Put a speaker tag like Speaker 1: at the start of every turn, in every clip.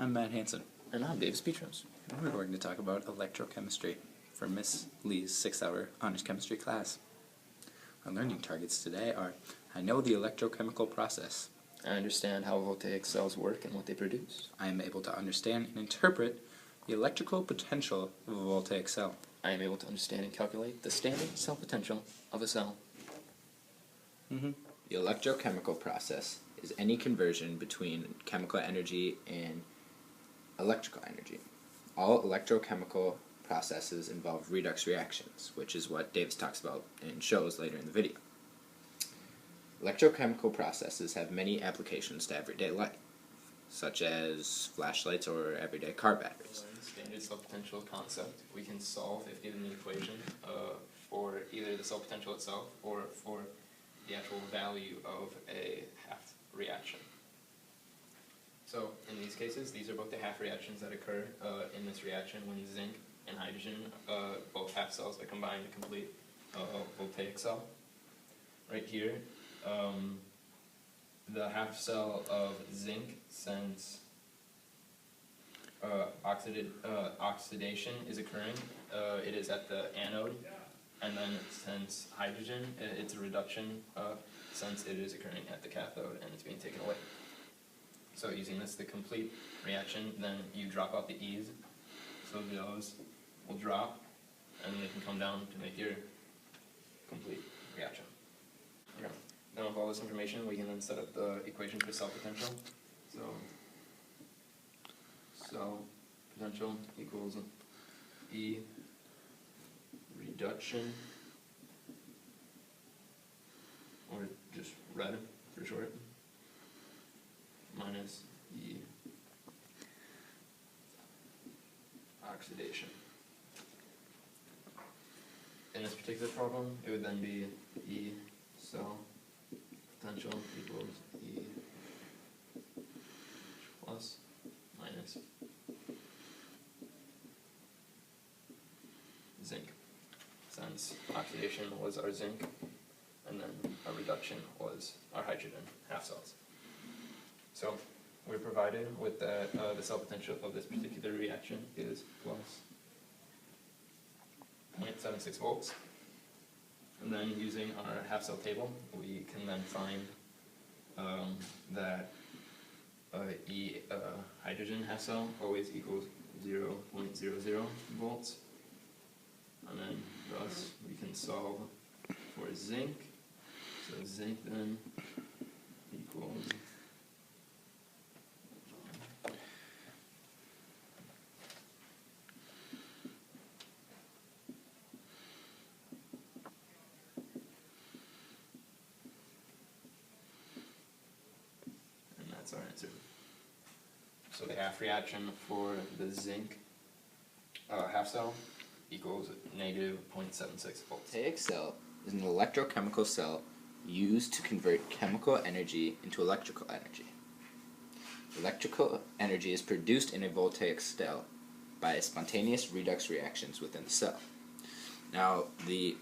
Speaker 1: I'm Matt Hansen,
Speaker 2: And I'm Davis Petros.
Speaker 1: and we're going to talk about electrochemistry for Miss Lee's 6-hour honors chemistry class. Our learning targets today are: I know the electrochemical process.
Speaker 2: I understand how voltaic cells work and what they produce.
Speaker 1: I am able to understand and interpret the electrical potential of a voltaic cell.
Speaker 2: I am able to understand and calculate the standard cell potential of a cell.
Speaker 3: The electrochemical process is any conversion between chemical energy and electrical energy. All electrochemical processes involve redox reactions, which is what Davis talks about and shows later in the video. Electrochemical processes have many applications to everyday life, such as flashlights or everyday car batteries.
Speaker 2: The standard cell potential concept we can solve if given the equation for either the cell potential itself or for the actual value of a half reaction. So in these cases, these are both the half reactions that occur in this reaction when zinc and hydrogen, both half cells, are combined to complete a voltaic cell. Right here, the half cell of zinc sends oxidation is occurring. It is at the anode, and then since hydrogen, it's a reduction since it is occurring at the cathode and it's being taken away. So using this to complete reaction, then you drop out the E's, so those will drop, and they can come down to make your complete reaction. Okay. Now with all this information, we can then set up the equation for cell potential. So cell potential equals E reduction, or just red for short, minus E oxidation. In this particular problem, it would then be E cell potential equals E plus minus zinc, since oxidation was our zinc, and then our reduction was our hydrogen half cells. So we're provided with that the cell potential of this particular reaction is plus 0.76 volts. And then using our half cell table, we can then find that hydrogen half cell always equals 0.00 volts. And then thus we can solve for zinc. So zinc then equals that's our answer. So the half reaction for the zinc half cell equals negative 0.76 volts.
Speaker 3: Voltaic cell is an electrochemical cell used to convert chemical energy into electrical energy. Electrical energy is produced in a voltaic cell by spontaneous redox reactions within the cell. Now, the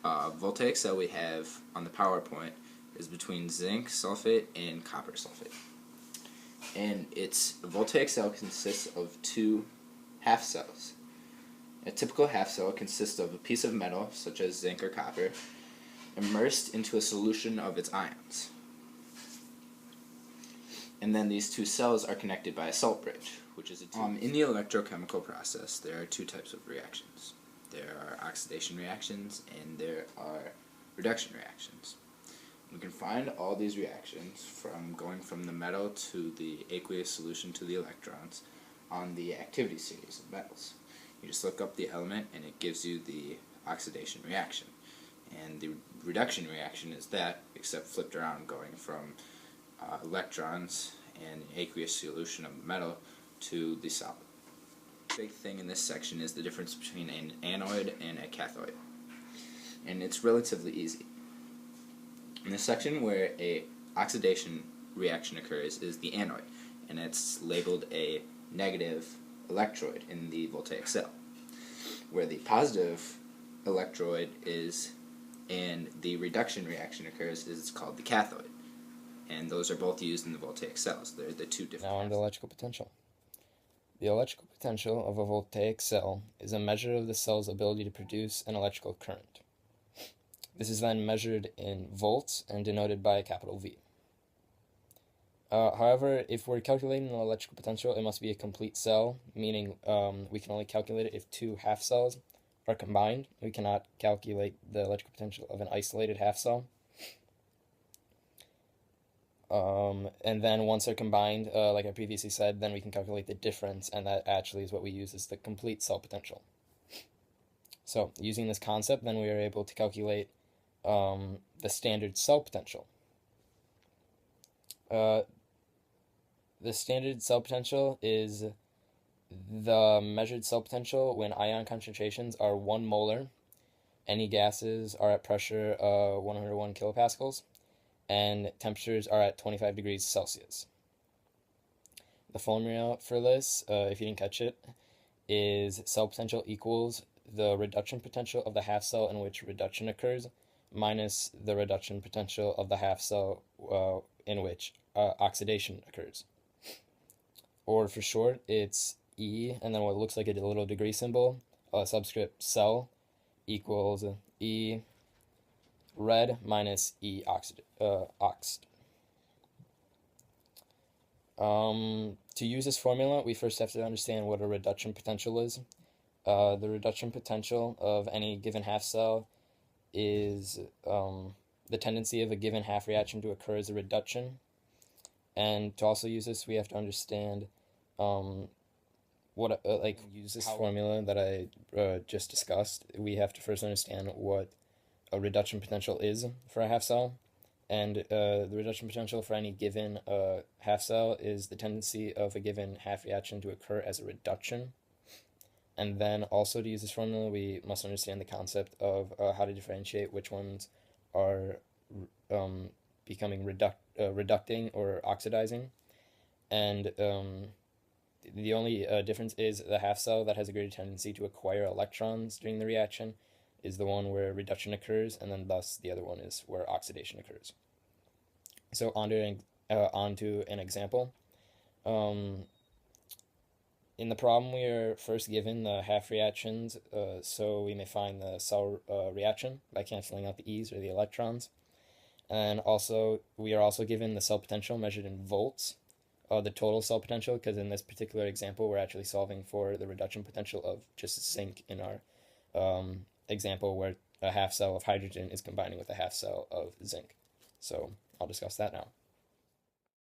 Speaker 3: voltaic cell we have on the PowerPoint is between zinc sulfate and copper sulfate. And its voltaic cell consists of two half cells. A typical half cell consists of a piece of metal, such as zinc or copper, immersed into a solution of its ions. And then these two cells are connected by a salt bridge, which is a tube. In the electrochemical process, there are two types of reactions. There are oxidation reactions and there are reduction reactions. We can find all these reactions from going from the metal to the aqueous solution to the electrons on the activity series of metals. You just look up the element and it gives you the oxidation reaction. And the reduction reaction is that, except flipped around, going from electrons and aqueous solution of metal to the solid. The big thing in this section is the difference between an anode and a cathode. And it's relatively easy. In this section where a oxidation reaction occurs is the anode, and it's labeled a negative electrode in the voltaic cell. Where the positive electrode is and the reduction reaction occurs is it's called the cathode. And those are both used in the voltaic cells. They're the two different.
Speaker 2: Now on to electrical potential. The electrical potential of a voltaic cell is a measure of the cell's ability to produce an electrical current. This is then measured in volts and denoted by a capital V. However, if we're calculating the electrical potential, it must be a complete cell, meaning we can only calculate it if two half cells are combined. We cannot calculate the electrical potential of an isolated half cell. And then once they're combined, like I previously said, then we can calculate the difference, and that actually is what we use as the complete cell potential. So using this concept, then we are able to calculate the standard cell potential. The standard cell potential is the measured cell potential when ion concentrations are 1 molar, any gases are at pressure 101 kilopascals, and temperatures are at 25 degrees Celsius. The formula for this, if you didn't catch it, is cell potential equals the reduction potential of the half cell in which reduction occurs minus the reduction potential of the half cell in which oxidation occurs. Or for short, it's E, and then what looks like a little degree symbol, subscript cell, equals E red minus E oxed. To use this formula, we first have to understand what a reduction potential is. The reduction potential of any given half cell is the tendency of a given half reaction to occur as a reduction. And to also use this, we have to understand use this formula that I just discussed. We have to first understand what a reduction potential is for a half cell, and the reduction potential for any given half cell is the tendency of a given half reaction to occur as a reduction. And then also to use this formula, we must understand the concept of how to differentiate which ones are becoming reducting or oxidizing. And the only difference is the half cell that has a greater tendency to acquire electrons during the reaction is the one where reduction occurs, and then thus the other one is where oxidation occurs. So onto an example. In the problem, we are first given the half reactions, so we may find the cell reaction by canceling out the E's or the electrons. And also, we are also given the cell potential measured in volts, the total cell potential, because in this particular example, we're actually solving for the reduction potential of just zinc in our example where a half cell of hydrogen is combining with a half cell of zinc. So I'll discuss that now.